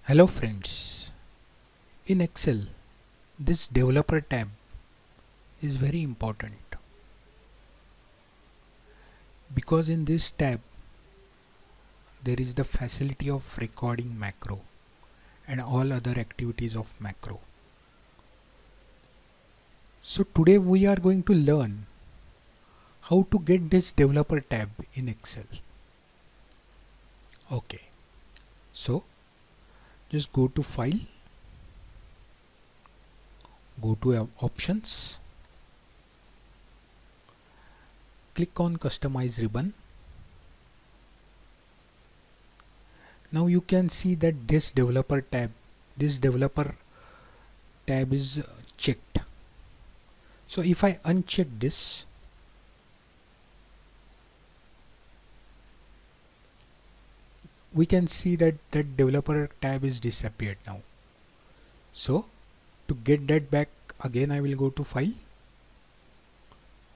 Hello friends, in Excel this developer tab is very important because in this tab there is the facility of recording macro and all other activities of macro. So today we are going to learn how to get this developer tab in Excel. Okay, so just go to File, go to Options, click on Customize Ribbon. Now you can see that this developer tab is checked. So if I uncheck this, we can see that developer tab is disappeared now. So to get that back, again I will go to File,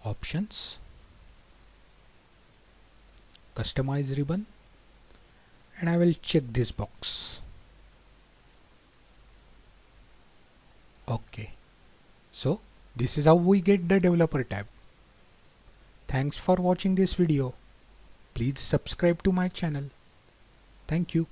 Options, Customize Ribbon, and I will check this box. Okay, so this is how we get the developer tab. Thanks for watching this video. Please subscribe to my channel. Thank you.